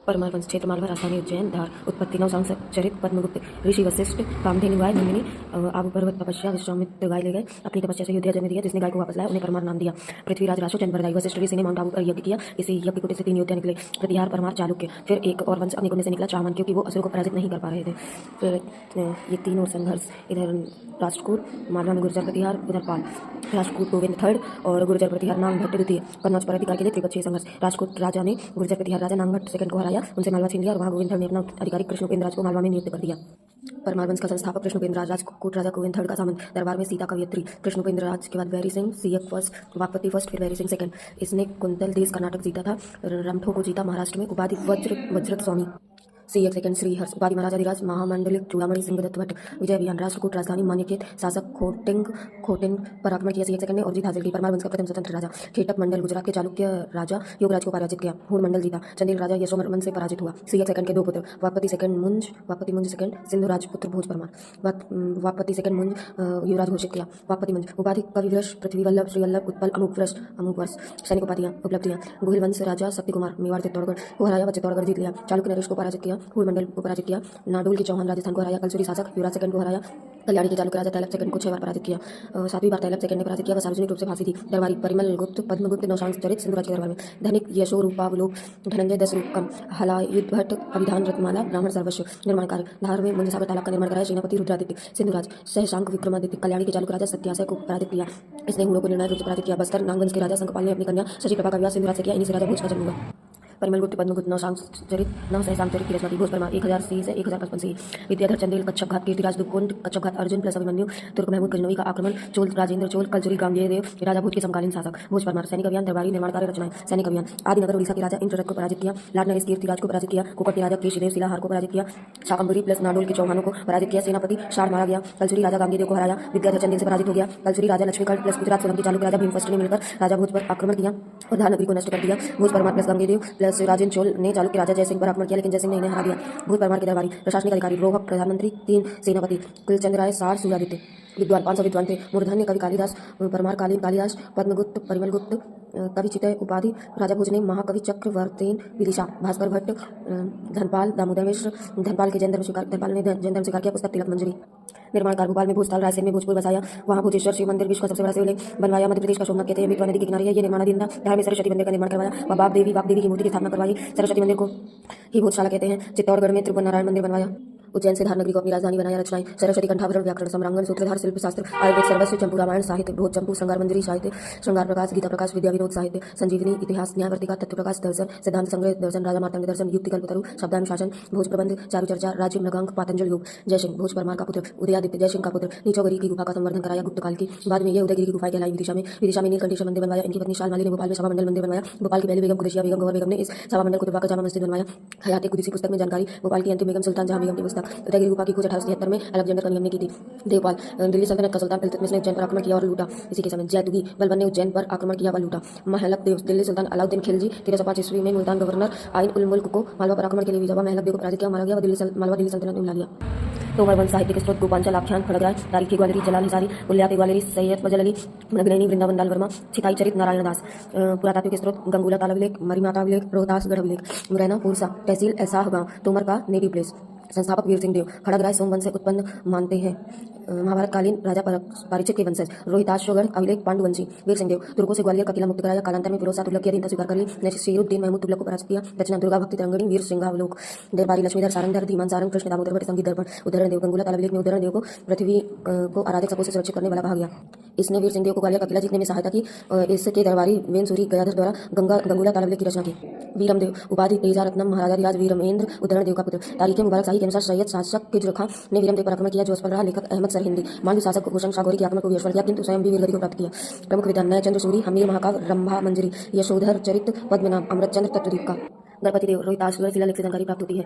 परमार वंश क्षेत्र मालवा राजधानी उज्जैन धार उत्पत्ति नवसांग चरित पद्मगुप्त ऋषि वशिष्ठ कामधेनु गाय नंदिनी आबू पर्वत तपस्या विश्वामित्र गाय ले गए अपनी तपस्या से युद्ध जन्म दिया जिसने गाय को वापस लाया उन्हें परमार नाम दिया। पृथ्वीराज राशो जन्म बरदाई वशिष्ठ ऋषि ने माउंट आबू पर यज्ञ किया। इसी यज्ञ कुटी से 3 योद्धा निकले प्रतिहार परमार चालुक्य। फिर एक और वंश अपने कुंड से निकला चामन क्योंकि वो असुरों को पराजित नहीं कर पा रहे थे। फिर ये तीनों संघर्ष इधर राष्ट्रकूट मालवा में गुर्जर प्रतिहार उधर पाल राष्ट्रकूट गोविंद थर्ड और गुर्जर प्रतिहार नांगभट्ट द्वितीय कन्नौज पर अधिकार के लिए त्रिपक्षीय संघर्ष। राष्ट्रकूट राजा ने गुर्जर प्रतिहार राजा नांगभट्ट सेकंड को हराया उनसे मालवा छीन लिया और वहां गोविंद थर्ड ने अपना अधिकारी कृष्ण उपेंद्र राज को मालवा में नियुक्त कर दिया। परमार वंश का संस्थापक कृष्ण उपेंद्र राज राजकोट राजा गोविंद थर्ड का सामंत दरबार में सीता कवयित्री कृष्ण उपेंद्र राज के बाद बैरी सिंह सीएक फर्स्ट वागपति फर्स्ट फिर बैरी सिंह सेकंड। इसने कुंतल देश कर्नाटक जीता था रमठो को जीता महाराष्ट्र में उपाधि वज्रत स्वामी सीएक सेकंड श्री हर्ष उपाधि महाराजाधिराज महामंडलिक चूड़ामणि सिंह दत्त भट्ट विजय अभियान राष्ट्रकूट राजधानी मान्यखेत शासक खोटिंग पर आक्रमण किया सीएक सेकंड ने और जीत हासिल की। परमार वंश का प्रथम स्वतंत्र राजा खेटक मंडल गुजरात के चालुक्य राजा योगराज को पराजित किया। हूण मंडल जीता चंदेल राजा यशोवर्मन से पराजित हुआ। सीएक सेकंड के 2 पुत्र वागपति सेकंड मुंज सेकंड सिंधु राजपुत्र भोज परमार वागपति सेकंड मुंज युवराज घोषित किया। वागपति मुंज उपाधि कविवृष पृथ्वी वल्लभ श्री वल्लभ उत्पल अमुक वर्ष सैनिक उपाधियां उपलब्धियां गोहिल वंश राजा शक्ति कुमार मेवाड़ चित्तौड़गढ़ को हराया व चित्तौड़गढ़ जीत लिया। चालुक्य नरेश को पराजित किया। हूण मंडल को पराजित किया। नाडोल के चौहान राजस्थान को हराया। कलसुरी शासक युवराज सेकंड को हराया। कल्याणी के चालुक्य राजा तैलप सेकंड को 6 बार पराजित किया। 7वीं बार तैलप सेकंड ने पराजित किया व सार्वजनिक रूप से फांसी दी। दरबारी परिमल गुप्त पद्मगुप्त नौशांग चरित सिंधुराज के दरबार में धनिक यशो रूपावलोक धनंजय 10 रूपकम हलायुध भट्ट अभिधान रत्नमाला ब्राह्मण सर्वस्व निर्माण कार्य धार में मुंजसागर तालाब का निर्माण कराया। सेनापति रुद्रादित्य सिंधुराज सहशांक विक्रमादित्य कल्याणी के चालुक्य राजा सत्याशय को पराजित किया। इसने हूणों को निर्णायक रूप से पराजित किया। बस्तर नागवंश के राजा संकपाल ने अपनी कन्या शशि प्रभा का विवाह सिंधुराज से किया। इन्हीं से राजा भोज का जन्म हुआ। परिमल गुप्त पद्मगुप्त नवसांग चरित की रचना की। भोज परमार 1000 सी से 1055 सी विद्याधर चंदेल कच्छप घात कीर्तिराज दुकुंड कच्छप घात अर्जुन प्लस अभिमन्यु तुर्क महमूद गजनवी का आक्रमण चोल राजेंद्र चोल कलचुरी गांगेयदेव राजा भूत के समकालीन शासक। भोज परमार सैनिक अभियान दरबारी निर्माण कार्य रचनाएं सैनिक अभियान आदिनगर उड़ीसा के राजा इंद्ररथ को पराजित किया। लाड नरेश कीर्तिराज को पराजित किया। कोकट के राजा केशीदेव शिलाहार को पराजित किया। शाकंभरी प्लस नाडोल के चौहानों को पराजित किया। सेनापति शार मारा गया। कलचुरी राजा गांगेयदेव को हराया। विद्याधर चंदेल से पराजित हो गया। कलचुरी राजा लक्ष्मीकांत प्लस गुजरात सोलंकी चालुक्य राजा भीमफस्ट ने मिलकर राजा भोज पर आक्रमण किया और धार नगरी को नष्ट कर दिया। भोज परमार प्लस गांगेयदेव प्लस राजेंद्र चोल ने चालुक्य राजा जयसिंह पर आक्रमण किया लेकिन जयसिंह ने इन्हें हरा दिया। भूत परमार के दरबारी प्रशासनिक अधिकारी रोहक प्रधानमंत्री 3 सेनापति कुलचंद राय सार सूर्यादित्य विद्वान 500 विद्वान थे। मूर्धन्य कवि कालिदास परमार कालीन कालिदास पद्मगुप्त परिमल गुप्त कवि चितय उपाधि राजा भोज ने महाकवि चक्रवर्तेन विदिशा भास्कर भट्ट धनपाल दामोदर मिश्र धनपाल ने जैन धर्म स्वीकार किया। पुस्तक तिलक मंजरी निर्माण कार्य भोपाल में भोजताल रायसेन में भोजपुर बसाया। वहां भोजेश्वर शिव मंदिर विश्व का सबसे बड़ा शिवलिंग बनवाया। मध्य प्रदेश का सोमनाथ कहते हैं बेतवा नदी के किनारे है। ये निर्माणाधीन था। धार में सरस्वती मंदिर का निर्माण करवाया व वाग देवी की मूर्ति की स्थापना करवाई। सरस्वती मंदिर को ही भोजशाला कहते हैं। चित्तौड़गढ़ में त्रिभुवन नारायण मंदिर बनवाया। उज्जैन से धार नगरी को अपनी राजधानी बनाया। रचनाएं सरस्वती कंठाभरण व्याकरण सम्रांगण सूत्रधार शिल्प शास्त्र आयुर्वेद सर्वस्व चंपू रामायण साहित्य भोज चंपू श्रृंगार मंजरी साहित्य श्रृंगार प्रकाश गीता प्रकाश विद्या विनोद साहित्य संजीवनी इतिहास न्यायवर्तिका तत्व प्रकाश दर्शन सिद्धांत संग्रह दर्शन राजा मार्तंड दर्शन युक्ति कल्पतरु शब्दानुशासन भोज प्रबंध चारु चर्चा राज्य मृगांक पातंजल योग। जयसिंह भोज परमार का पुत्र उदयादित्य जयसिंह का पुत्र नीचोगरी की गुफा का संवर्धन कराया गुप्त काल की। बाद में यह उदयगिरी की गुफा कहलाई। विदिशा में नीलकंठेश्वर मंदिर बनवाया। इनकी पत्नी शालमाली ने भोपाल में सभा मंडल मंदिर बनवाया। भोपाल की पहली बेगम कुरैशिया बेगम गौहर बेगम ने इस सभा मंडल को तुबा का जामा मस्जिद बनवाया। हयात कुदसी पुस्तक में जानकारी भोपाल की अंतिम बेगम सुल्तान जहां बेगम की पुस्तक उदयगिरी गुफा की खोज 1873 में अलेक्जेंडर कनियम ने की थी। देवपाल दिल्ली सल्तनत का सुल्तान इल्तुतमिश ने उज्जैन पर आक्रमण किया और लूटा। इसी के समय जैतुगी बलबन ने उज्जैन पर आक्रमण किया व लूटा। महलक देव दिल्ली सुल्तान अलाउद्दीन खिलजी 1305 ईस्वी में मुल्तान गवर्नर आइन उल मुल्क को मालवा पर आक्रमण के लिए भेजा। महलक देव को पराजित किया मारा गया व मालवा दिल्ली सल्तनत में मिला लिया। तोमर वंश साहित्य के स्रोत गोपांचल आख्यान खड़गराय तारीखी ग्वालियरी जलाल हिसारी उल्लाते ग्वालियरी सैयद फजल अली नगनैनी वृंदावन दाल वर्मा छिताई चरित नारायण दास। पुरातात्विक स्रोत गंगूला ताल अभिलेख मरीमाता अभिलेख रोहतास गढ़ अभिलेख मुरैना पूरसा तहसील एसाह गांव तोमर का नेटिव प्लेस। संस्थापक वीर सिंह देव खड़गराय सोमवंश से उत्पन्न मानते हैं। महाभारत कालीन राजा परीक्षित के वंशज रोहिताशोगढ़ अभिलेख पांडुवंशी वीर सिंह देव तुर्कों से ग्वालियर का किला मुक्त कराया। कालांतर में फिरोज शाह तुगलक की अधीनता स्वीकार कर ली। नसीरुद्दीन महमूद तुगलक को पराजित किया। रचना दुर्गा भक्ति तरंगिणी वीर सिंहावलोक दरबारी लक्ष्मीधर सारंगधर धीमान सारंग कृष्ण दामोदर भट्ट संगीत दर्पण उदाहरण देव गंगूला ताल अभिलेख में उदाहरण देव को पृथ्वी को आराधक सपों से सुरक्षित करने वाला कहा गया। इसने वीर सिंह देव को ग्वालियर का किला जीतने में सहायता की। इसके दरबारी वेनसूरी गयाधर द्वारा गंगूला ताल अभिलेख की रचना की। वीरम देव उपाधि तेजा रत्नम महाराजाधिराज वीरमेंद्र उदाहरण देव का पुत्र। तारीख मुबारक शाही के अनुसार सैयद शासक किजर खां ने वीरम देव पर आक्रमण किया जो असफल रहा। लेखक अहमद सरहिंदी मांडू शासक भूषण शाह गौरी के आक्रमण को विफल किया किंतु स्वयं भी वीरगति को प्राप्त किया। प्रमुख विद्वान नयचंद्र सूरी हमीर महाकाव्य रंभा मंजरी यशोधर चरित पद्मनाभ अमृतचंद्र तत्वदीप का। गणपति देव रोहिताशगढ़ शिलालेख से जानकारी प्राप्त होती है।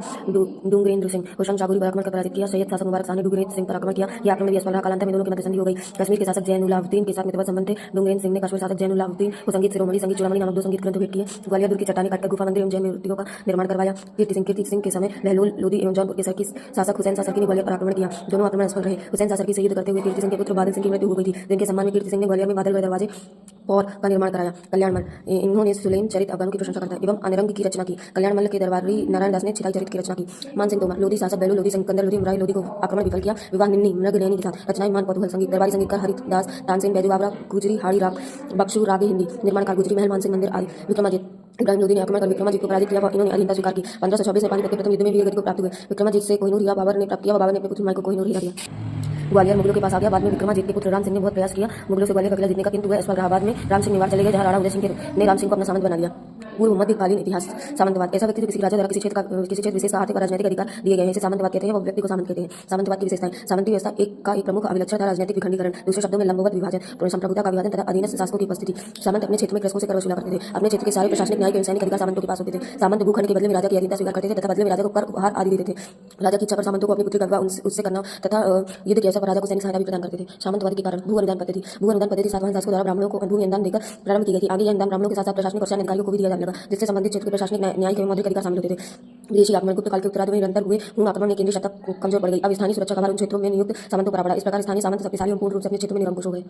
डूंगरेंद्र सिंह होशंग शाहगौरी पर आक्रमण कर पराजित किया। सैयद शासक मुबारक शाह ने डूंगरेंद्र सिंह पर आक्रमण किया। यह आक्रमण भी असफल रहा। कालांतर में दोनों की मध्य संधि हो गई। कश्मीर के शासक जैनुलाब्दीन के साथ मित्रवत संबंध थे। डूंगरेंद्र सिंह ने कश्मीर शासक जैनुलाब्दीन को संगीत शिरोमणि संगीत चूड़ामणि नामक 2 संगीत ग्रंथ भेंट किए। ग्वालियर दुर्ग की चट्टाने काटकर गुफा मंदिर एवं जैन मूर्तियों का निर्माण करवाया। कीर्ति सिंह के समय बहलोल लोधी एवं जौनपुर के सरकी शासक हुसैन शाह सरकी ने ग्वालियर पर आक्रमण किया। दोनों आक्रमण असफल रहे। हुसैन शाह सरकी से युद्ध करते हुए कीर्ति सिंह के पुत्र बादल सिंह की मृत्यु हो गई थी जिनके सम्मान में कीर्ति सिंह ने ग्वालियर में बादलगढ़ दरवाजे पौर का निर्माण कराया। कल्याणमल इन्होंने सुलेम चरित अवगुणों की प्रशंसा करता है एवं अनरंग की रचना की। कल्याणमल के दरबारी नारायण दास ने छिताई चरित की रचना की। मान सिंह तोमर लोधी शासक बैलू लोधी सिकंदर लोधी मराई लोधी को आक्रमण विफल किया। विवाह निन्नी मृग नैनी के साथ। रचनाएं मान कौतूहल संगीत दरबारी संगीतकार हरिदास तानसेन बैजू बावरा गुजरी हाड़ी राग बख्शू रागे हिंदी निर्माणकार गुजरी महल मानसिंह मंदिर आदि। विक्रमादित्य इब्राहिम लोधी ने आक्रमण कर विक्रमादित्य को पराजित किया व इन्होंने अधीनता स्वीकार की। 1526 में पानीपत के प्रथम युद्ध में वीर गति को प्राप्त हुए। विक्रमादित्य से कोहिनूर हीरा बाबर ने प्राप्त किया व बाबर ने अपने पुत्र हुमायूं को कोहिनूर हीरा दिया। ग्वालियर मुगलों के पास आ गया। बाद में विक्रमादित्य के पुत्र राम सिंह ने बहुत प्रयास किया मुगलों से ग्वालियर का किला जीतने का, किंतु वह असफल रहा। बाद में राम सिंह निवार चले गए, जहां राणा उदय सिंह ने राम सिंह को अपना सामंत बना लिया। पूर्व मध्यकालीन इतिहास। सामंतवाद ऐसा व्यक्ति जो किसी राजा द्वारा किसी क्षेत्र विशेष का आर्थिक और राजनीतिक अधिकार दिए गए हैं, इसे सामंतवाद कहते हैं। वो व्यक्ति को सामंत कहते हैं। सामंतवाद की विशेषताएं। सामंती व्यवस्था एक प्रमुख अभिलक्षण था राजनीतिक विखंडीकरण, दूसरे शब्दों में लंबवत विभाजन, संप्रभुता का विभाजन तथा अधीनस्थ शासकों की उपस्थिति। सामंत अपने क्षेत्र में कृषकों से कर वसूला करते थे। अपने क्षेत्र के सारे प्रशासनिक न्यायिक एवं सैनिक अधिकार सामंतों के पास होते थे। सामंत भूखंड के बदले में राजा की अधीनता स्वीकार करते थे तथा बदले में राजा को कर उपहार आदि देते थे। राजा की इच्छा पर सामंतों को अपनी पुत्री का विवाह उससे करना तथा युद्ध के अवसर पर राजा को सैनिक सहायता भी प्रदान करते थे। सामंतवाद के कारण भू अनुदान पद्धति। भू अनुदान पद्धति सातवाहन शासकों द्वारा ब्राह्मणों को भूमि अनुदान देकर प्रारंभ की गई थी। आगे यह अनुदान ब्राह्मणों के साथ साथ प्रशासनिक और सैन्य अधिकारियों को भी दिया जाने लगा, जिससे संबंधित क्षेत्र के प्रशासनिक न्यायिक एवं मौद्रिक अधिकार शामिल होते थे। विदेशी आक्रमण गुप्त काल के उत्तरार्ध में निरंतर हुए भूमि आक्रमण ने केंद्रीय सत्ता कमजोर पड़ गई। अब स्थानीय सुरक्षा का भार उन क्षेत्रों में नियुक्त सामंतों पर पड़ा। इस प्रकार स्थानीय सामंत शक्तिशाली एवं पूर्ण रूप से अपने क्षेत्र में निरंकुश हो गए।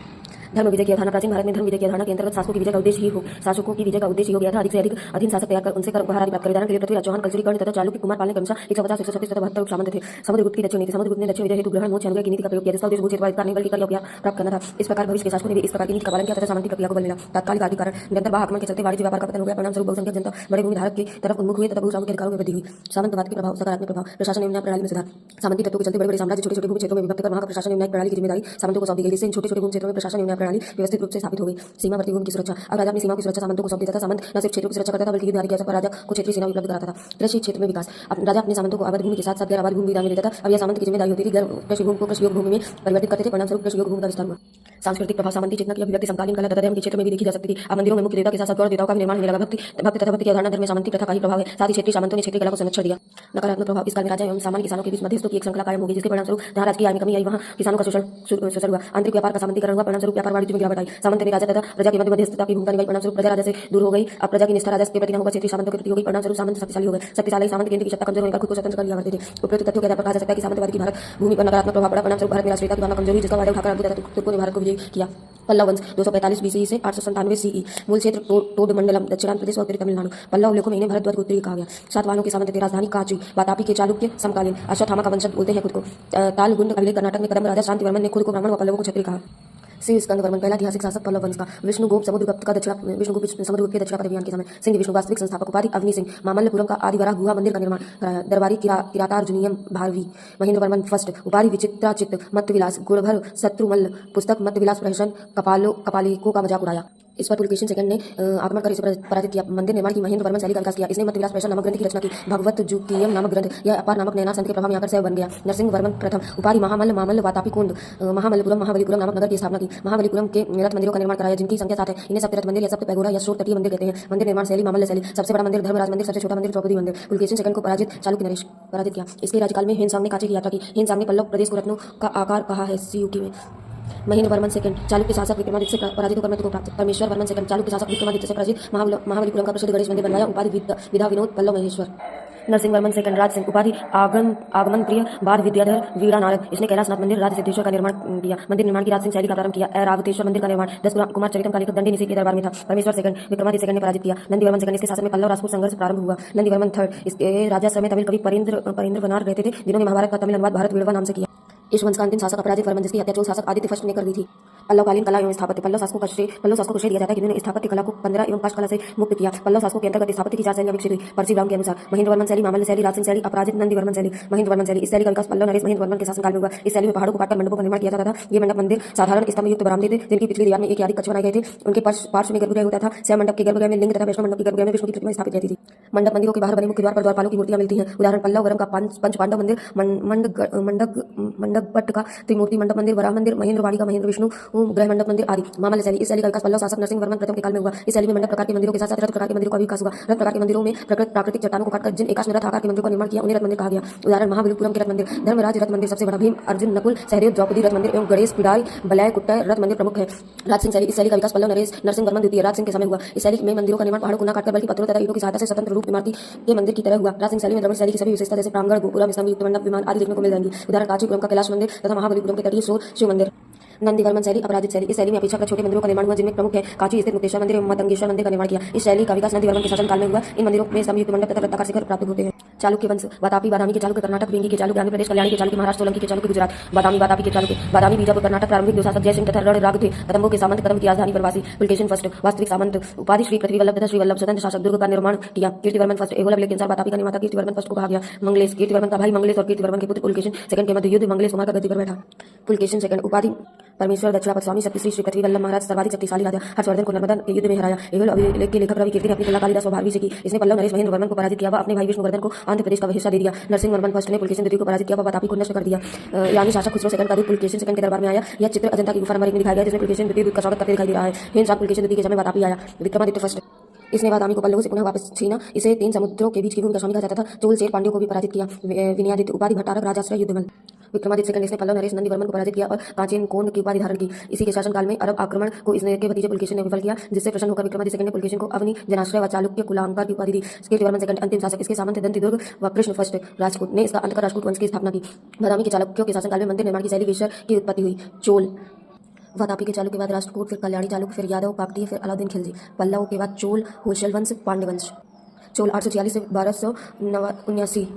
धर्म विजय की अवधारणा। प्राचीन भारत में धर्म विजय की अवधारणा के अंतर्गत शासकों की विजय का उद्देश्य ही हो गया था। अधिक से अधिक अधीन शासक तैयार कर उनसे कर उपहार आदि प्राप्त करे। उदाहरण के लिए पृथ्वीराज चौहान, कलचुरी कर्ण तथा चालुक्य कुमार पाल ने क्रमशः 150, 136 तथा 72 सामंत थे। समुद्रगुप्त की दक्षिण नीति। समुद्रगुप्त ने दक्षिण विजय हेतु ग्रहण मोक्ष अनुग्रह की नीति का प्रयोग किया, जिसका उद्देश्य भू क्षेत्र अधिकार नहीं बल्कि कर या उपहार प्राप्त करना था। इस प्रकार भविष्य के शासकों ने भी इस प्रकार की नीति का पालन किया तथा सामंती प्रक्रिया को बल मिला। तात्कालिक आर्थिक कारण। निरंतर बाह्य आक्रमण के चलते वाणिज्य व्यापार का पतन हो गया। परिणामस्वरूप बहुसंख्यक जनता बड़े भूमि धारक की तरफ उन्मुख हुए तथा भूस्वामी के अधिकारों में वृद्धि हुई। सामंतवाद के प्रभाव। सकारात्मक प्रभाव। प्रशासन एवं न्याय प्रणाली में सुधार। सामंती तत्वों के चलते बड़े बड़े साम्राज्य छोटे छोटे भूमि क्षेत्रों में विभक्त कर वहां का प्रशासन एवं न्याय प्रणाली की जिम्मेदारी सामंतों को सौंप दी गई, जिससे इन छोटे छोटे भूमि क्षेत्रों में प्रशासन एवं न्याय प्रणाली व्यवस्थित रूप से स्थापित हो गई। सीमावर्ती भूमि की सुरक्षा। अब राजा अपनी सीमाओं की सुरक्षा सामंतों को सौंप देता था। सामंत न सिर्फ क्षेत्रों की सुरक्षा करता था बल्कि युद्ध आदि के अवसर पर राजा को क्षेत्रीय सेना उपलब्ध कराता था। कृषि क्षेत्र में विकास। राजा अपने सामंतों को आबाद भूमि के साथ साथ गैर आबाद भूमि भी दान में देता था। अब यह सामंत की जिम्मेदारी होती थी। कृषि भूमि को कृषि योग्य भूमि में परिवर्तित करते थे। परिणामस्वरूप कृषि योग्य भूमि का विस्तार हुआ। सांस्कृतिक प्रभाव। सामंती चेतना की अभिव्यक्ति समकालीन कला तथा धर्म के क्षेत्र में भी देखी जा सकती थी। अब मंदिरों में मुख्य देवता के साथ साथ गौड़ देवताओं का भी निर्माण होने लगा। भक्ति तथा भक्ति की अवधारणा धर्म में सामंती प्रथा का ही प्रभाव है। साथ ही क्षेत्रीय सामंतों ने क्षेत्रीय कला को संरक्षण दिया। नकारात्मक प्रभाव। इस काल में राजा एवं सामान्य किसानों के बीच मध्यस्थों की एक श्रृंखला कायम हो गई, जिसके परिणामस्वरूप जहां राजकीय आय में कमी आई वहां किसानों का शोषण हुआ। आंतरिक व्यापार का सामंतीकरण हुआ। परिणामस्वरूप व्यापार वाणिज्य में गिरावट आई। सामंत ने राजा तथा प्रजा के मध्य मध्यस्थता की भूमिका निभाई। परिणामस्वरूप प्रजा राजा से दूर हो गई। अब प्रजा की निष्ठा राजा के प्रति न होकर क्षेत्रीय सामंतों के प्रति हो गई। परिणामस्वरूप सामंत शक्तिशाली हो गए। शक्तिशाली सामंत केंद्र की सत्ता कमजोर होने पर खुद को स्वतंत्र कर लिया करते थे। उपरोक्त तथ्यों के आधार पर कहा जा सकता है कि सामंतवाद की भारत भूमि पर नकारात्मक प्रभाव पड़ा। परिणामस्वरूप भारत में राष्ट्रीयता की भावना कमजोर हुई, जिसका फायदा उठाकर अरबों तथा तुर्कों ने भारत को विजय किया। पल्लव वंश 245 BCE से 897 CE। मूल क्षेत्र टोडमंडलम दक्षिणांत प्रदेश और उत्तरी तमिलनाडु। पल्लव अवलेखों में इन्हें भरतद्वाज गोत्रीय कहा गया। सातवाहनों के सामंत थे। राजधानी कांची। वातापी के चालुक्य समकालीन। अश्वत्थामा का वंशज बोलते हैं खुद को। तालगुंड अभिलेख कर्नाटक में कदम्ब राजा शांतिवर्मन ने खुद को ब्राह्मण व पल्लवों को क्षत्रिय कहा। श्री स्कंदवर्मन पहला ऐतिहासिक शासक पल्लव वंश का। विष्णुगुप्त समुद्रगुप्त समुद्रगुप्त के दक्षिणापथ अभियान के समय। सिंह विष्णु वास्तविक संस्थापक। उपाधि अवनी सिंह। मामल्लपुरम का आदिवराह गुहा मंदिर का निर्माण कराया। दरबारी किरातार्जुनीयम भारवी। महेंद्रवर्मन फर्स्ट। उपाधि विचित्राचित मत्तविलास। गुणभर शत्रुमल्ल। पुस्तक मत्तविलास प्रहसन कपालिकों का मजाक उड़ाया। इस पर पुलकेशिन सेकंड ने आक्रमण कर इसे पराजित किया। मंदिर निर्माण की महेंद्रवर्मन शैली का विकास किया। इसने मत्तविलास प्रहसन नामक ग्रंथ की रचना की। भगवत जुकीयम नामक ग्रंथ। यह अपार नामक नैना संत के प्रभाव में आकर सैव बन गया। नरसिंहवर्मन प्रथम। उपाधि मामल्ल वातापी कुंड। महाबलीपुरम नामक नगर की स्थापना की। महाबलीपुरम के रथ मंदिरों का निर्माण कराया, जिनकी संख्या 7 है। इन्हें सप्तरथ मंदिर या सप्त पैगोडा या शोर तटीय मंदिर कहते हैं। मंदिर निर्माण शैली मामल्ल शैली। सबसे बड़ा मंदिर धर्मराज मंदिर, सबसे छोटा मंदिर द्रौपदी मंदिर। पुलकेशिन सेकंड को चालुक्य नरेश पराजित किया। इसके राज्यकाल में हेनसांग ने कांची की यात्रा की। हेनसांग ने पल्लव प्रदेश को रत्नों का आकार कहा है। सीयूकी में महेंद्रवर्मन सेकंड चालुक्य शासक विक्रमादित्य से पराजित होकर मृत्यु को प्राप्त। परमेश्वरवर्मन सेकंड चालुक्य शासक विक्रमादित्य से पराजित। महाबलीपुरम का प्रसिद्ध गणेश मंदिर बनवाया। उपाधि विधा विनोद पल्लव महेश्वर। नरसिंहवर्मन सेकंड राज सिंह। उपाधि आगमन प्रिय बाद विद्याधर वीणा नारद। इसने कैलाशनाथ मंदिर राज सिद्धेश्वर का निर्माण किया। मंदिर निर्माण की राज सिंह शैली का प्रारंभ किया। ऐरावतेश्वर मंदिर का निर्माण 10 कुमार चरितम का लेखक दंडी निषेध के दरबार में था। परमेश्वर सेकंड विक्रमादित्य सेकंड ने पराजित किया। नंदीवर्मन सेकंड इसके शासन में पल्लव राजपूत संघर्ष प्रारंभ हुआ। नंदीवर्मन थर्ड इसके राजा समय तमिल कवि परेंद्र वनार रहते थे, जिन्होंने महाभारत का तमिल अनुवाद भारत विड़वा नाम से किया। इस वंश का अंतिम शासक अपराजित वर्मन, जिसकी हत्या चोल शासक आदित्य फर्स्ट ने कर दी थी। पल्लवकालीन कला एवं स्थापत्य। पल्लव शासकों को श्रेय दिया जाता है, जिन्होंने स्थापत्य कला को 15 एवं काष्ठ कला से मुक्त किया। पल्लव शासकों के अंतर्गत स्थापत्य की 4 शैलियां विकसित हुई परशुराम के अनुसार। महेंद्रवर्मन शैली, मामल्ल शैली, राजसिंह शैली, अपराजित नंदीवर्मन शैली, महेंद्रवर्मन शैली। इस शैली का विकास पल्लव नरेश महेंद्रवर्मन के शासनकाल में हुआ। इस शैली में पहाड़ों को काटकर मंडपों का निर्माण किया जाता था। ये मंडप मंदिर साधारण स्तंभ युक्त बरामदे थे, जिनकी पिछली दीवार में एक या अधिक कक्ष बनाए गए थे। उनके पार्श्व में गर्भगृह होता था। शैव मंडप के गर्भगृह में लिंग तथा वैष्णव मंडप के गर्भगृह में विष्णु की प्रतिमा स्थापित रहती थी। मंडप मंदिरों के बाहर बने मुख्य द्वार पर द्वारपालों की मूर्तियां मिलती हैं। उदाहरण पल्लववरम का पंच पांडव मंदिर, मंडपट्ट का त्रिमूर्ति मंडप मंदिर, वराह मंदिर, महेंद्रवाड़ी का महेंद्र विष्णु ग्रह मंडप मंदिर आदि। मामल्ल शैली। इस शैली का विकास पल्लव शासक नरसिंहवर्मन प्रथम के काल में हुआ। इस शैली में मंडप प्रकार के मंदिरों के साथ साथ रथ प्रकार के मंदिरों का विकास हुआ। रथ प्रकार के मंदिरों में प्राकृतिक चट्टानों को काटकर जिन एकाश में रथ आकार के मंदिरों का निर्माण किया, उन्हें रथ मंदिर कहा गया। उदाहरण महाबलीपुरम के रथ मंदिर, धर्मराज रथ मंदिर सबसे बड़ा, भीम अर्जुन नकुल सहदेव द्रौपदी रथ मंदिर एवं गणेश पिडाई बलय कुट्टय रथ मंदिर प्रमुख है। राजसिंह शैली। इस शैली का विकास पल्लव नरसिंहवर्मन द्वितीय राज सिंह के समय हुआ। इस शैली में मंदिरों का निर्माण पहाड़ों को न काटकर बल्कि पत्थरों तथा ईंटों की सहायता से स्वतंत्र रूप इमारती के मंदिर की तरह हुआ। राजसिंह शैली में द्रविड़ शैली की सभी विशेषता जैसे प्रांगण, गोपुरम, स्तंभ युक्त मंडप, विमान आदि देखने को मिल जाएंगी। उदाहरण कांचीपुरम का कैलाश मंदिर तथा महाबलीपुरम के तटीय शिव मंदिर। नंदीवर्मन शैली अपराजित शैली। इस शैली में अपेक्षाकृत छोटे मंदिरों का निर्माण हुआ, जिनमें प्रमुख है कांची स्थित मुक्तेश्वर मंदिर एवं मतंगेश्वर मंदिर का निर्माण किया। इस शैली का विकास नंदीवर्मन के शासनकाल में हुआ। इन मंदिरों में स्तंभयुक्त मंडप तथा वृत्ताकार शिखर प्राप्त होते हैं। चालुक्य वंश वातापी बादामी के चालुक्य कर्नाटक, वेंगी के चालुक्य आंध्र प्रदेश, कल्याणी के चालुक्य महाराष्ट्र, सोलंकी के चालुक्य गुजरात, बादामी वातापी के चालुक्य बादामी बीजापुर कर्नाटक। प्रारंभिक जो शासक जयसिंह तथा रणराग थे, कदम्बों के सामंत, कदम की राजधानी प्रवासी पुलकेशिन फर्स्ट वास्तविक सामंत, उपाधि श्री पृथ्वी वल्लभ तथा श्री वल्लभ स्वतंत्र शासक दुर्ग का निर्माण किया। कीर्तिवर्मन फर्स्ट एहोला के अनुसार वातापी का निर्माता कीर्तिवर्मन फर्स्ट को कहा गया। मंगलेश कीर्तिवर्मन का भाई मंगलेश और कीर्तिवर्मन के पुत्र पुलकेशिन सेकंड के मध्य युद्ध मंगलेश कुमार का गद्दी पर बैठा। पुलकेशिन सेकंड उपाधि परमेश्वर दक्षिणापद स्वामी शक्ति श्री पृथ्वी वल्लभ महाराज सर्वाधिक शक्तिशाली राजा हर्षवर्धन को नर्मदा के युद्ध में हराया। एहोल अभिलेख के लेखक रवि कीर्ति ने अपनी कला कालिदास व भारवी से की। इसने पल्लव नरेश महेंद्र वर्मन को पराजित किया व अपने भाई विष्णुवर्धन को आंध्र प्रदेश का हिस्सा दे दिया। नरसिंह वर्मन फर्स्ट ने पुलकेशिन द्वितीय को पराजित किया व वातापी को नष्ट कर दिया। यानी शासक खुसरो सेकंड का दूत पुलकेशिन सेकंड के दरबार में आया। यह चित्र अजंता की गुफा नंबर 1 में दिखाया गया, जिसमें पुलकेशिन द्वितीय दूत का स्वागत करते दिखाई दे रहा है। हिंसा पुलकेशिन द्वितीय के समय वातापी आया। विक्रमादित्य फर्स्ट इसने बादामी को पल्लवों से पुनः वापस छीना। इसे 3 समुद्रों के बीच की भूमि का स्वामी कहा जाता था। चोल शेर पांड्यों को भी पराजित किया। विनयादित्य उपाधि भट्टारक राजाश्रय युद्धमल। विक्रमादित्य सेकंड इसने पल्लव नरेश नंदीवर्मन को पराजित किया और कांचीन कोंड की उपाधि धारण की। इसी के शासनकाल में अरब आक्रमण को इसने के भतीजे पुलकेशिन ने विफल किया, जिससे प्रसन्न होकर विक्रमादित्य सेकंड ने पुलकेशिन को अवनी जनाश्रय व चालुक्य कुलांकार की उपाधि दी। कीर्तिवर्मन सेकंड अंतिम शासक, इसके सामंत दंतिदुर्ग व कृष्ण फर्स्ट राजपूत ने इसका अंतकर राजपूत वंश की स्थापना की। बादामी के चालुक्यों के शासनकाल में मंदिर निर्माण की शैली वेश्यर की उत्पत्ति हुई। चोल वातापी के चालुक्य के बाद राष्ट्रकूट, फिर कल्याणी चालुक्य, फिर यादव, काकतीय, फिर अलाउद्दीन खिलजी। पल्लव के बाद चोल, होशल वंश, पांड्य वंश। चोल 846 से 1279।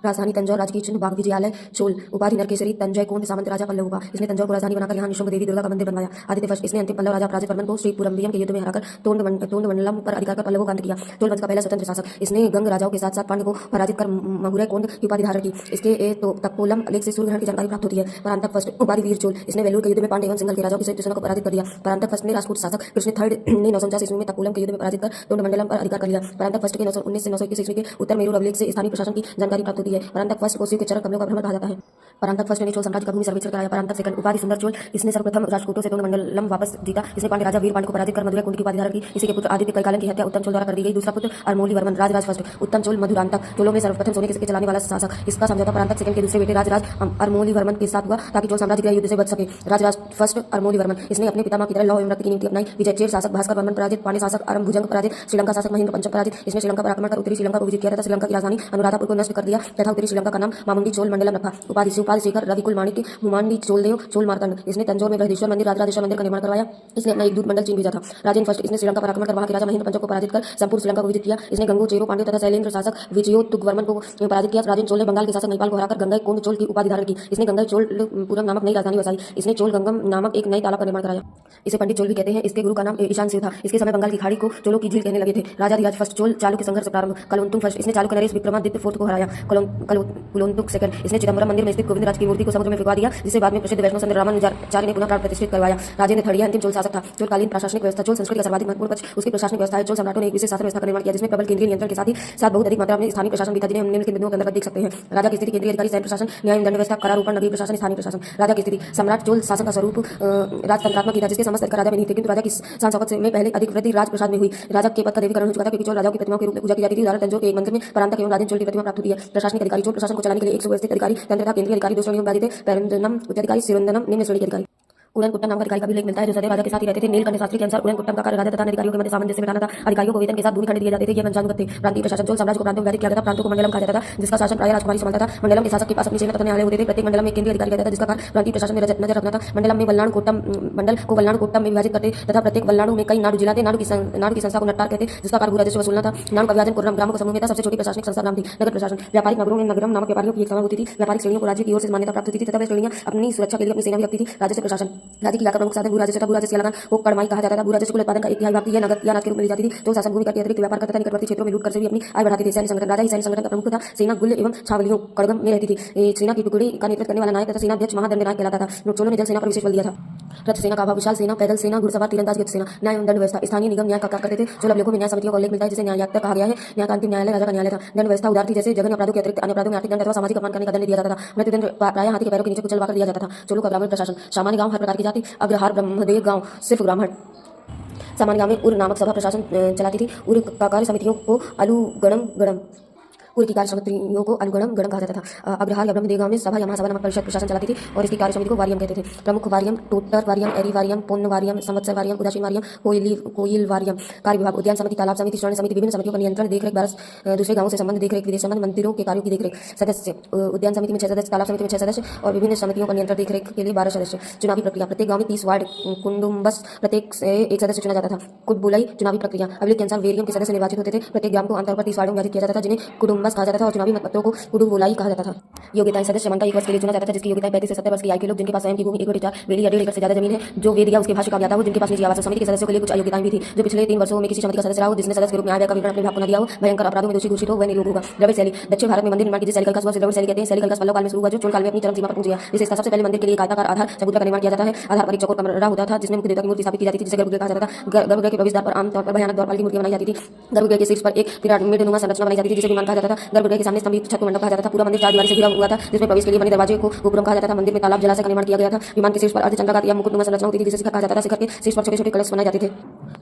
राजधानी तंजौर, राजकीय चिन्ह बाग विजयालय। चोल उपाधि नरकेसरी, तंजय कोंड, सामंत राजा पल्लव का। इसने तंजौर को राजधानी बनाकर यहाँ निशुंग देवी दुर्गा का मंदिर बनवाया। आदित्य फर्स्ट इसने अंतिम पल्लव राजा अपराजित वर्मन को श्रीपुरम्बियम के युद्ध में हराकर तोंडमंडलम पर अधिकार कर पल्लवों का अंत किया। चोल वंश का पहला स्वतंत्र शासक, इसने गंग राजाओं के साथ साथ पांड्य को पराजित कर मगुरै कोंड की उपाधि धारण की। इसके तपोलम लेख से सूर्यग्रहण की जानकारी प्राप्त होती है। परांतक फर्स्ट उपाधि वीर चोल, इसने वेलूर के युद्ध में पांड्य एवं सिंघल के राजाओं की संयुक्त सेना को पराजित कर दिया। परांतक फर्स्ट ने राजपूत शासक कृष्ण थर्ड ने 949 ईस्वी में तपोलम के युद्ध में पराजित कर तोंडमंडलम पर अधिकार कर लिया। परांतक फर्स्ट के 919 से 921 ईस्वी के उत्तर मेरू अभिलेख से स्थानीय प्रशासन की जानकारी प्राप्त होती है। परांतक फर्स्ट को शिव के चरक कमलों का भ्रमण कहा जाता है। परांतक फर्स्ट ने चोल साम्राज्य का भूमि सर्वेक्षण कराया। परांतक सेकंड उपाधि सुंदर चोल, इसने सर्वप्रथम राजपूतों से तोंडमंडलम वापस जीता। इसने पांड्य राजा वीर पांड्य को पराजित कर मदुरै कुंड की उपाधि धारण की। इसी के पुत्र आदित्य करिकालन की हत्या उत्तम चोल द्वारा कर दी गई। दूसरा पुत्र अरमोली वर्मन राजराज फर्स्ट। उत्तम चोल मधुरांतक चोलों में सर्वप्रथम सोने के सिक्के चलाने वाला शासक। इसका समझौता परांतक सेकंड के दूसरे बेटे राजराज अरमोली वर्मन के साथ हुआ, ताकि चोल साम्राज्य के युद्ध से बच सके। राजराज फर्स्ट अरमोली वर्मन, इसने अपने पितामह की तरह लौह एवं रक्त की नीति अपनाई। विजयचेर शासक भास्कर वर्मन पराजित, पांड्य शासक अरम भुजंग पराजित, श्रीलंका शासक महेंद्र पंचम पराजित। इसने श्रीलंका पर आक्रमण कर उत्तरी श्रीलंका को विजित किया तथा श्रीलंका की राजधानी अनुराधापुर को नष्ट कर दिया तथा उत्तरी श्रीलंका का नाम मामुंडी चोल मंडलम रखा। उपाधि शिवपाल शेखर, रविकुल माणिक्य, हुमांडी चोलदेव, चोल मार्तंड। इसने तंजौर में बृहदेश्वर मंदिर, राजराजेश्वर मंदिर का निर्माण करवाया। इसने अपना एक दूत मंडल चीन भेजा था। राजेंद्र फर्स्ट इसने श्रीलंका पर आक्रमण कर वहां के राजा महेंद्र पंचम को पराजित कर संपूर्ण श्रीलंका को विजित किया। इसने गंगो चेरो पांड्य तथा शैलेंद्र शासक विजयोत्तुंग वर्मन को पराजित किया। राजेंद्र चोल ने बंगाल के शासक महिपाल को हराकर गंगई कोंड चोल की उपाधि धारण की। इसने गंगई चोलपुरम नामक नई राजधानी बसाई। इसने चोल गंगम नामक एक नई तालाब का निर्माण कराया। इसे पंडित चोल भी कहते हैं। इसके गुरु का नाम ईशान शिव था। इसके समय बंगाल की खाड़ी को चोलों की झील कहने लगे थे। राजाधिराज फर्स्ट चोल चालुक्य संघर्ष प्रारंभ। कलोंतुंग फर्स्ट इसने चालुक्य नरेश विक्रमादित्य फोर्थ को हराया। कुलोंतुंग सेकंड इसने चिदंबरम मंदिर में स्थित गोविंद राज की मूर्ति को समुद्र में फेंकवा दिया, जिसे बाद में प्रसिद्ध वैष्णव संत रामानुजाचार्य ने पुनः प्राण प्रतिष्ठित करवाया। राजेंद्र थर्ड अंतिम चोल शासक था। चोलकालीन प्रशासनिक व्यवस्था। चोल संस्कृति का सर्वाधिक महत्वपूर्ण पक्ष उसकी प्रशासनिक व्यवस्था है। चोल सम्राटों ने एक विशेष शासन व्यवस्था का निर्माण किया, जिसमें प्रबल केंद्रीय नियंत्रण के साथ ही साथ बहुत अधिक मात्रा में स्थानीय प्रशासन भी था, जिन्हें हम निम्नलिखित बिंदुओं के अंतर्गत देख सकते हैं। राजा की स्थिति, केंद्रीय अधिकारी, सैन्य प्रशासन, न्याय एवं दंड व्यवस्था, करारोपण, नगरीय प्रशासन, स्थानीय प्रशासन। राजा की स्थिति, सम्राट चोल शासन का स्वरूप राजतंत्रात्मक ही था, जिसके समस्त अधिकार राजा में नहीं थे, किंतु राजा की शान शौकत में पहले अधिक वृद्धि राजप्रसाद में हुई। राजा के पद का देवीकरण हो चुका था, क्योंकि चोल राजाओं की प्रतिमाओं के रूप में पूजा की जाती थी। उदाहरण तंजौर के एक मंदिर में परांतक एवं राजेंद्र चोल की प्रतिमा प्राप्त होती है। प्रशासनिक अधिकारी, चोल प्रशासन को चलाने के लिए एक सुव्यवस्थित अधिकारी तंत्र था। केंद्रीय अधिकारी 2 श्रेणियों में विभाजित थे, पैरंदनम उत्तराधिकारी, सिरंदनम निम्न श्रेणी के अधिकारी। उड़नकुट्टम नाम का अधिकारी का भी उल्लेख मिलता है, जो सदैव राजा के साथ ही रहते थे। नीलकंठ शास्त्री के अनुसार उड़नकुट्टम का कार्य राजा तथा अधिकारियों के मध्य सामंजस्य बिठाना था। अधिकारियों को वेतन के साथ भूमि खंड दिए जाते थे। ये पंचांगत थे। प्रांतीय प्रशासन, चोल साम्राज्य को प्रांतों में विभाजित किया गया था। प्रांतों को मंडलम कहा जाता था, जिसका शासन प्रायः राजकुमारी संभालता था। मंडलम के शासक के पास अपनी सेना तथा न्यायालय होते थे। प्रत्येक मंडलम में केंद्रीय अधिकारी रहता था, जिसका कार्य प्रांतीय प्रशासन में नजर रखना था। मंडलम में मंडल को वल्लाण कोट्टम में विभाजित करते तथा प्रत्येक वल्लाणु में कई नाडु जिलाते। नाडु की संस्था को नट्टार कहते, जिसका कार्य भू राजस्व वसूलना था। नाडु का विभाजन कुर्रम ग्रामों के समूह में था। सबसे छोटी प्रशासनिक संस्था नाम थी नगर प्रशासन। व्यापारिक नगरों में नगरम नामक व्यापारियों की एक सभा होती थी। व्यापारिक श्रेणियों को राज्य की ओर से मान्यता प्राप्त होती थी तथा वे श्रेणियां अपनी सुरक्षा के लिए अपनी सेना भी रखती थी। राजस्व प्रशासन, राज्य की लाकर प्रमुख साधन भू राजस्व था। भू राजस्व को कड़माई कहा जाता था। भू राजस्व कुल उत्पादन का एक तिहाई भाग थी। यह नगद या अनाज के रूप में ली जाती थी। चोल शासन भूमि कर के अतिरिक्त व्यापार करता था। निकटवर्ती क्षेत्रों में लूट कर से भी अपनी आय बढ़ाते थे। सैन्य संगठन, राजा ही सैन्य संगठन का प्रमुख था। सेना गुल्ल एवं छावलियों कड़गम में रहती थी। सेना की टुकड़ी का नेतृत्व करने वाला नायक तथा सेनाध्यक्ष महादंड नायक कहलाता था। चोलों ने जल सेना पर विशेष बल दिया था। रथ सेना का अभाव, विशाल सेना, पैदल सेना, घुड़सवार, तीरंदाज युद्ध सेना। न्याय एवं दंड व्यवस्था, स्थानीय निगम न्याय का कार्य करते थे। चोल अभिलेखों में न्याय समितियों का उल्लेख मिलता है, जिसे न्यायालय कहा गया है। न्याय का अंतिम न्यायालय राजा का न्यायालय था। दंड व्यवस्था उदार थी, जैसे जघन्य अपराधों के अतिरिक्त अन्य अपराधों में आर्थिक दंड अथवा सामाजिक अपमान करने का दंड दिया जाता था। मृत्युदंड प्रायः हाथी के पैरों के नीचे कुचलवाकर दिया जाता था। चोलों का ग्रामीण प्रशासन, सामान्य गांव, हर प्रकार की जाति, अग्रहार, ब्रह्मदेव गांव सिर्फ ब्राह्मण। सामान्य गांव में उर नामक सभा प्रशासन चलाती थी। उर का कार्य समितियों को अलुगणम गणम पूर्व की कार्य समितियों को अनुगणम गणम कहा जाता था। अग्रहार या ब्रह्मदेव गांव में सभा या महासभा नामक परिषद प्रशासन चलाती थी और इसकी कार्य समिति को वारियम कहते थे। प्रमुख वारियम टोटर वारियम, एरी वारियम, पुण्य वारियम, संवत्सर वारियम, उदासीन वारियम, कोयल वारियम। कार्य विभाग उद्यान समिति, तालाब समिति, स्वर्ण समिति, विभिन्न समितियों का नियंत्रण, देखरेख, दूसरे गांवों से संबंध, देखरेख, विदेश संबंध, मंदिरों के कार्यों की देखरेख। सदस्य उद्यान समिति में 6 सदस्य, तालाब समिति में 6 सदस्य और विभिन्न समितियों का नियंत्रण देखरेख के लिए 12 सदस्य। चुनावी प्रक्रिया प्रत्येक गांव में 30 वार्ड कुंडुम्बस प्रत्येक से एक सदस्य चुना जाता था। कुटबुलाई चुनावी प्रक्रिया अभिलेख के अनुसार वेरियम के सदस्य निर्वाचित होते थे। प्रत्येक ग्राम को आमतौर पर 30 वार्डों में विभाजित किया जाता था जिन्हें कुटुम्बस कहा जाता था और चुनावी मतपत्रों को कुडुबुलाई कहा जाता था। योग्यताएं सदस्य समानता 1 वर्ष के लिए चुना जाता था जिसकी योग्यताएं 35 से 70 वर्ष की आयु के लोग जिनके पास स्वयं की भूमि 1 एकड़ वेली या 1.5 एकड़ से ज्यादा जमीन है जो वेद या उसके भाष्य का ज्ञाता हो, जिनके पास निजी आवास हो। समिति के सदस्यों के लिए कुछ योग्यताएं भी थी। जो पिछले 3 वर्षों में किसी समिति का सदस्य रहा हो, जिसने सदस्य के रूप में आय व्यय का विवरण अपने विभाग को न दिया हो, भयंकर अपराधों में दोषी घोषित हो, वह निरोग होगा। द्रविड़ शैली दक्षिण भारत में मंदिर निर्माण की जिस शैली का शुरुआत द्रविड़ शैली कहते हैं। शैली का पल्लव काल में शुरू हुआ जो चोल काल में अपनी चरम सीमा पर पहुंच गया। विशेषता सबसे पहले मंदिर के लिए आयताकार आधार चबूतरा का निर्माण किया जाता है। आधार पर एक चौकोर कमरा होता था जिसमें मुख्य देवता की मूर्ति स्थापित की जाती थी जिसे गर्भगृह कहा जाता था। गर्भगृह के प्रवेश द्वार पर आमतौर पर भयानक द्वारपाल की मूर्ति बनाई जाती थी। गर्भगृह के शीर्ष पर एक पिरामिडनुमा संरचना बनाई जाती थी जिसे विमान कहा जाता था। गर्भगृह के सामने स्तंभित छत को मंडप कहा जाता था। पूरा मंदिर 4 दीवारी से घिरा हुआ था जिसमें प्रवेश के लिए बने दरवाजे को गोपुरम कहा जाता था। मंदिर में तालाब जलाशय का निर्माण किया गया था। विमान के शीर्ष पर अर्धचंद्राकार या मुकुटनुमा संरचना होती थी जिसे शिखर कहा जाता था। शिखर के शीर्ष पर छोटे-छोटे कलश बनाए जाते थे।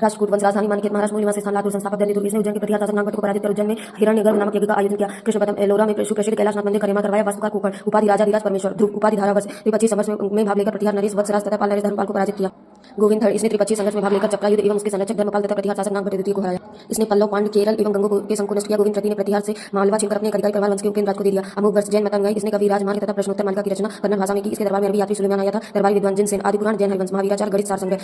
राष्ट्रकूट वंश राजधानी मानकेत महाराष्ट्र मूल निवासी स्थान लातूर संस्थापक दलित दुर्गेश ने उज्जैन के प्रतिहार शासक नागभट्ट को पराजित कर उज्जैन में हिरण्यगर्भ नामक यज्ञ का आयोजन किया। कृष्ण प्रथम एलोरा में सुप्रसिद्ध कैलाशनाथ मंदिर का निर्माण करवाया। वास्तुकार कोकण उपाधि राजाधिराज परमेश्वर ध्रुव उपाधि धारावर्ष त्रिपक्षीय संघर्ष में भाग लेकर प्रतिहार नरेश वत्सराज तथा पाल नरेश धर्मपाल को पराजित किया। गोविंद थर्ड इसने त्रिपक्षीय संघर्ष में भाग लेकर चक्रा युद्ध एवं उसके संरक्षक धर्मपाल तथा प्रतिहार शासक नागभट्ट द्वितीय को हराया। इसने पल्लव पांड्य केरल एवं गंगो के संग को नष्ट किया। गोविंद तृतीय ने प्रतिहार से मालवा छीनकर अपने अधिकारी परमार वंश के उपकेंद्र राज को दे दिया। अमोघ वर्ष जैन मतंगाई इसने कवि राजमार्ग तथा प्रश्नोत्तर मालिका की रचना कन्नड़ भाषा में की। इसके दरबार में अरबी यात्री सुलेमान आया था। दरबारी विद्वान जिनसेन, आदि पुराण, जैन हरिवंश, महावीराचार्य, गणित सार संग्रह,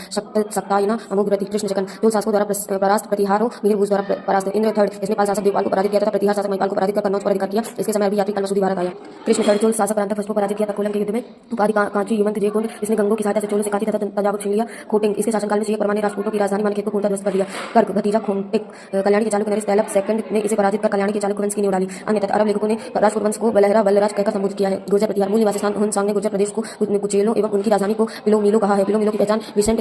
सप्तायना, अमोघ व्रति, कृष्ण जकन, चोल शासकों द्वारा परास्त, प्रतिहारों मिहिरभूज द्वारा परास्त। इंद्र थर्ड इसने पाल शासक देवपाल को पराजित किया तथा प्रतिहार शासक महिपाल को पराजित कर कन्नौज पर अधिकार किया। इसके समय अरबी यात्री कलमसूदी भारत आया। कृष्ण थर्ड चोल शासक परांतक को पराजित किया। तकोलम के युद्ध में उपाधि कांची युमंत जयकुंड इसने गंगों की सहायता से चोलों से कांची तथा तंजावुर छीन लिया। खोटेंग इसके शासनकाल में शेख परमार ने राजपूतों की राजधानी मानखेत को पूर्णतः ध्वस्त कर दिया। कर्क भतीजा खोंटेक कल्याणी के चालुक्य नरेश तैलप सेकंड ने इसे पराजित कर कल्याणी के चालुक्य वंश की नींव डाली। अन्य तथा अरब लेखकों ने राजपूत वंश को बलहरा बलराज कहकर संबोधित किया है। गुर्जर प्रतिहार मूल निवासी स्थान हुनसांग ने गुर्जर प्रदेश को कुचेलों एवं उनकी राजधानी को पिलोमिलो कहा है। पिलोमिलो की पहचान विसेंट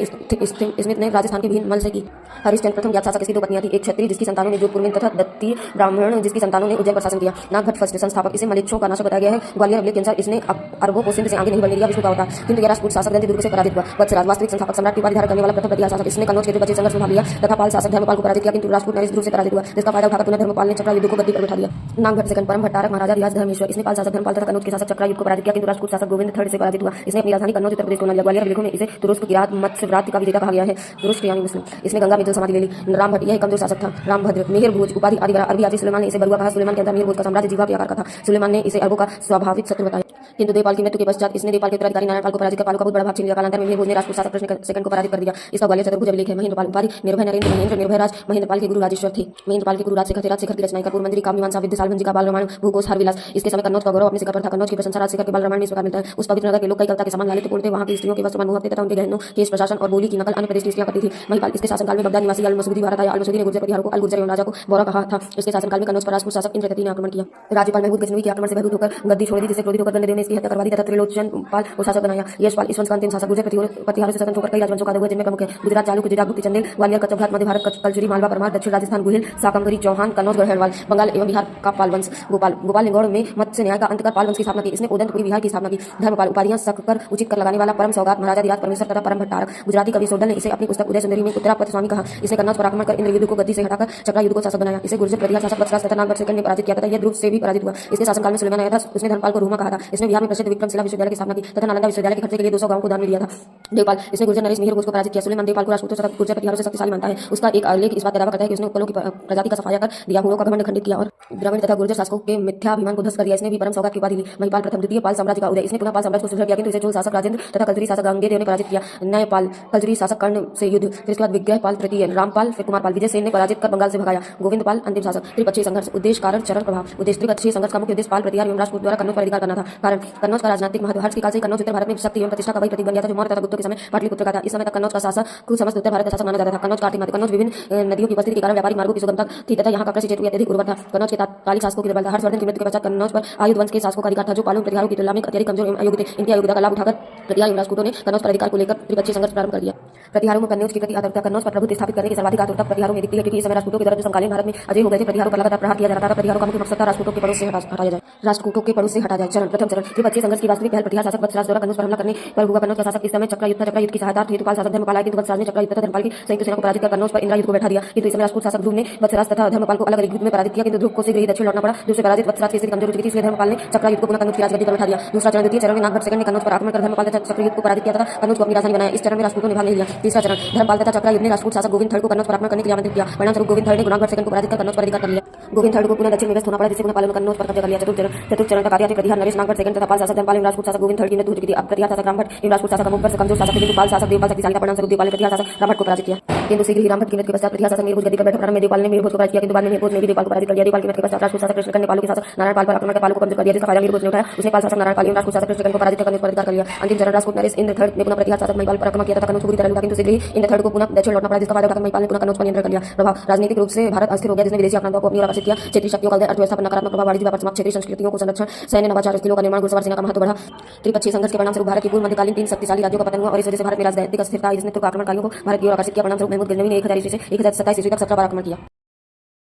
स्मिथ ने राजस्थान के भीन मल से की। हरिश्चंद्र प्रथम ज्ञात शासक इसकी 2 पत्नियां थी, एक क्षत्रिय जिसकी संतानों ने जोधपुर में तथा दत्ती ब्राह्मण जिसकी संतानों ने उज्जैन पर शासन किया। नागभट्ट फर्स्ट संस्थापक इसे मलेच्छों का नाशक बताया गया है। ग्वालियर अभिलेख के अनुसार इसने अरबों को सिंध से आगे नहीं बढ़ने दिया। विष्णु का होता किंतु यह राजपूत शासक दंती दुर्ग से पराजित हुआ। वत्सराज वास्तविक संस्थापक सम्राट की उपाधि धारण करने वाला प्रथम प्रतिहार शासक इसने कन्नौज के त्रिपक्षीय संघर्ष में भाग लिया तथा पाल शासक धर्मपाल को पराजित किया किंतु राजपूत नरेश ध्रुव से पराजित हुआ जिसका फायदा उठाकर पुनः धर्मपाल ने चक्रा युद्ध को गद्दी पर बैठा दिया। नागभट्ट सेकंड परम भट्टारक महाराजा रियाज धर्मेश्वर इसने पाल शासक धर्मपाल तथा कन्नौज के शासक चक्रा युद्ध को पराजित किया किंतु राजपूत शासक गोविंद थर्ड से पराजित हुआ। इसने अपनी राजधानी कन्नौज उत्तर प्रदेश को बना लिया। ग्वालियर अभिलेखों में इसे तुरुष्क किरात मत्स्यव्रात का विजेता कहा गया है। तुरुष्क यानी मुस्लिम। इसने गंगा में जल समाधि ले ली। राम भट्ट यह कमजोर शासक था। रामभद्र मिहिरभोज उपाधि आदि अरबी यात्री सुलेमान ने इसे बरुआ कहा। सुलेमान के अंदर मिहिरभोज का साम्राज्य जीवा के आकार का था। सुलेमान ने इसे अरबों का स्वाभाविक शत्रु बताया किंतु देवपाल की मृत्यु के पश्चात इसने देवपाल के उत्तराधिकारी नारायणपाल को पराजित कर पालों का बहुत बड़ा भाग छीन लिया। कालांतर में मिहिरभोज ने राजपूत शासक कृष्ण सेकंड को पराजित कर दिया। इसका ग्वालियर चतुर्भुज अभिलेख है। महेंद्रपाल उपाधि निर्भय नरेंद्र महेंद्र निर्भयराज महेंद्रपाल के गुरु राजेश्वर थे। महेंद्रपाल के गुरु राज शेखर की रचनाएं पूर्व मंत्री काममीमांसा विद्य सालभंजी का बाल रामायण भूकोश हर विलास। इसके समय कन्नौज का गौरव अपने शिखर पर था। कन्नौज की प्रशंसा राजशेखर के बाल रामायण में इस प्रकार मिलता है। उस पवित्र नगर के लोग कई कविता के समान लालित्य पूर्ण थे। वहां की स्त्रियों के वस्त्र मनमोहक थे तथा उनके गहनों केश प्रशासन और बोली की नकल अन्य प्रदेश की स्त्रियां करती थी। महिपाल इसके शासनकाल में बगदाद निवासी अल मसूदी भारत आया। अल मसूदी ने गुर्जर प्रतिहारों को अल गुर्जर एवं राजा को बौरा कहा था। इसके शासनकाल में कन्नौज पर राजपूत शासक इंद्रकती ने आक्रमण किया। राज्यपाल महमूद गजनवी के आक्रमण से भयभीत होकर गद्दी छोड़ दी जिससे क्रोधित होकर गणदेव ने इसकी हत्या करवा दी तथा त्रिलोचन पाल को शासक बनाया। यशपाल इस वंश का अंतिम शासक गुर्जर प्रतिहारों से स्वतंत्र होकर कई राजवंशों का हुए जिनमें प्रमुख है गुजरात चालुक्य जिजागुप्त चंदेल ग्वालियर कच्छवाट मध्य भारत कलचुरी मालवा परमार दक्षिण राजस्थान गुहिल साकंगरी चौहान कन्नौज गढ़वाल बंगाल एवं बिहार का पाल वंश। गोपाल लिंगौर में मत्स्य न्याय का अंत कर पाल वंश की स्थापना की। इसने ओदंतपुरी बिहार की स्थापना की। धर्मपाल उपाधियां सककर उचित कर लगाने वाला परम सौगात महाराजा धीराज परमेश्वर तथा परम भट्टारक। गुजराती कवि सोडल ने इसे अपनी पुस्तक उदय सुंदरी में उत्तरापथ स्वामी कहा। इसने कन्नौज पर आक्रमण कर इंद्र युद्ध को गद्दी से हटाकर चक्रा युद्ध को शासक बनाया। इसे गुर्जर प्रतिहार शासक वत्सराज तथा नागभट्ट सेकंड ने पराजित किया तथा यह ध्रुव से भी पराजित हुआ। इसके शासनकाल में सुलेमान आया था। उसने धर्मपाल को रूमा कहा था। इसने बिहार में प्रसिद्ध विक्रमशिला विश्वविद्यालय की स्थापना की तथा नालंदा विश्वविद्यालय के खर्चे के लिए 200 गांवों को दान में दिया था। देवपाल इसने गुर्जर नरेश मिहिरभोज को पराजित किया। सुलेमान देवपाल को राजपूतों तथा गुर्जर प्रतिहारों से शक्तिशाली मानता है। उसका एक लेख इस बात का दावा करता है कि उसने उत्पलों की प्रजाति का सफाया कर दिया, हुओं का घमंड खंडित किया और द्रविड़ तथा गुर्जर शासकों के मिथ्याभिमान को ध्वस्त कर दिया। इसने भी परम सौगात की उपाधि ली। महिपाल प्रथम द्वितीय पाल साम्राज्य का उदय। इसने पुनः पाल साम्राज्य को सुदृढ़ किया किंतु इसे चोल शासक राजेंद्र तथा कलचुरी शासक गंगेदेव ने पराजित किया। न्यायपाल कलचुरी शासक कर्ण से युद्ध। फिर इसके बाद विग्रहपाल तृतीय, रामपाल, फिर कुमारपाल, विजय सेन ने पराजित कर बंगाल से भगाया। गोविंदपाल अंतिम शासक। त्रिपक्षीय संघर्ष उद्देश्य कारण चरण प्रभाव। उद्देश्य त्रिपक्षीय संघर्ष का मुख्य उद्देश्य पाल प्रतिहार एवं राजपूत द्वारा कन्नौज पर अधिकार करना था। कारण कन्नौज का राजनीतिक महत्व। हर्ष के काल से कन्नौज उत्तर भारत में शक्ति एवं प्रतिष्ठा का वही प्रतीक बन गया था जो मौर्य तथा गुप्तों के समय पाटलिपुत्र का था। इस समय तक कन्नौज का शासक कुछ समस्त उत्तर भारत का शासक माना जाता था। कन्नौज का आर्थिक महत्व। कन्नौज विभिन्न नदियों की उपस्थिति के कारण व्यापारिक मार्गों की सुगमता थी तथा यहाँ का कृषि क्षेत्र अत्यधिक उर्वर था। कन्नौज के तात्कालिक शासकों की दुर्बलता। हर्षवर्धन की मृत्यु के पश्चात कन्नौज पर आयुध वंश के शासकों का अधिकार था जो पालों प्रतिहारों की तुलना में अत्यधिक कमजोर एवं अयोग्य थे। इनकी अयोग्यता का लाभ उठाकर प्रतिहार एवं राजपूतों ने कन्नौज पर अधिकार को लेकर त्रिपक्षीय संघर्ष प्रारंभ कर दिया। प्रतिहारों में कन्नौज की प्रति आतुरता। कन्नौज पर प्रभुत्व स्थापित करने की सर्वाधिक आतुरता प्रतिहारों में दिखती है क्योंकि इस समय राजपूतों के द्वारा जो समकालीन भारत में अजय हो गए थे। प्रतिहारों पर लगातार प्रहार किया जा रहा था। प्रतिहारों का मुख्य मकसद था राजपूतों के पड़ोस से हटाया जाए। राजपूतों के पड़ोस से हटा जाए। चरण प्रथम चरण द्विपक्षीय संघर्ष की वास्तविक पहल प्रतिहार शासक वत्सराज द्वारा कन्नौज पर हमला करने पर हुआ। कन्नौज का शासक इस समय चक्रा युद्ध था। चक्रा युद्ध की सहायता हेतु पाल शासक धर्मपाल आए, किंतु वत्सराज ने चक्रा युद्ध तथा धर्मपाल की संयुक्त सेना को पराजित कर कन्नौज पर इंदिरा युद्ध को बैठा दिया। किंतु इस समय राजपूत शासक ध्रुव ने वत्सराज तथा धर्मपाल को अलग अलग युद्ध में पराजित किया, किंतु ध्रुव को शीघ्र ही दक्षिण लौटना पड़ा। ध्रुव से पराजित वत्सराज की स्थिति कमजोर हो चुकी थी, इसलिए धर्मपाल ने चक्रा युद्ध को पुनः कन्नौज की राजगद्दी पर बैठा दिया। दूसरा चरण, द्वितीय चरण में नागभट्ट सेकंड ने कन्नौज पर आक्रमण कर धर्मपाल तथा चक्र युद्ध को पराजित किया तथा कन्नौज को अपनी राजधानी बनाया। इस चरण में राजपूतों ने भाग नहीं लिया। तीसरा चरण, धर्मपाल तथा चक्रा युद्ध ने राजपूत शासक गोविंद थर्ड को कन्नौज पर आक्रमण करने के लिए आमंत्रित किया। परिणामस्वरूप गोविंद थर्ड ने नागभट्ट सेकंड को पराजित कर कन्नौज पर अधिकार कर लिया। गोविंद थर्ड को पुनः दक्षिण में व्यस्त होना पड़ा, जिससे पुनः पाल ने कन्नौज पर कब्जा कर लिया। चतुर्थ चरण तक आते आते प्रतिहार नरेश नागभट्ट सेकंड तथा पाल शासक धर्मपाल एवं राजपूत शासक गोविंद थर्ड की मृत्यु हो चुकी थी। अब प्रतिहार शासक रामभट्ट एवं राजपूत शासक अमुक वर्ष कमजोर शासक थे, किंतु पाल शासक देवपाल शक्तिशाली था। परिणामस्वरूप देवपाल ने प्रतिहार शासक रामभट्ट को पराजित किया। किंतु शीघ्र ही रामभट्ट की मृत्यु के पश्चात प्रतिहार शासक मीरभोज गद्दी पर बैठा। प्रारंभ में देवपाल ने मीरभोज को पराजित किया, किंतु बाद में मीरभोज ने भी देवपाल को पराजित कर दिया। देवपाल की मृत्यु के पश्चात राजपूत शासक कृष्णकर्ण ने पालों के शासक नारायण पाल पर आक्रमण कर पालों को कमजोर कर दिया, जिसका फायदा मीरभोज ने उठाया। उसने पाल शासक नारायण पाल एवं राजपूत शासक कृष्णकर्ण को पराजित कर कन्नौज पर अधिकार कर लिया। अंतिम चरण, राजपूत नरेश इंद्र थर्ड ने पुनः प्रतिहार शासक महिपाल पर आक्रमण किया तथा कन्नौज को पूरी तरह लूटा, किंतु शीघ्र ही इंद्र थर्ड को पुनः दक्षिण लौटना पड़ा, जिसका फायदा उठाकर महिपाल ने पुनः कन्नौज पर नियंत्रण कर लिया। प्रभाव, राजनीतिक रूप से भारत अस्थिर हो गया, जिसने विदेशी आक्रांताओं को अपनी ओर आकर्षित किया। क्षेत्रीय शक्तियों का उदय, अर्थव्यवस्था पर नकारात्मक प्रभाव, वाणिज्य व्यापार समाप्त, क्षेत्रीय संस्कृतियों को संरक्षण, सैन्य नवाचार, स्किलों का निर्माण, घुड़सवार सेना का महत्व बढ़ा। त्रिपक्षीय संघर्ष के परिणामस्वरूप भारत की पूर्व मध्यकालीन तीन शक्तिशाली राज्यों का पतन हुआ और इस वजह से भारत में राजनीतिक अस्थिरता आई, जिसने तुर्क आक्रमणकारियों को भारत की ओर आकर्षित किया। परिणामस्वरूप महमूद गजनवी ने 1000 ईस्वी से 1027 ईस्वी तक 17 बार आक्रमण किया।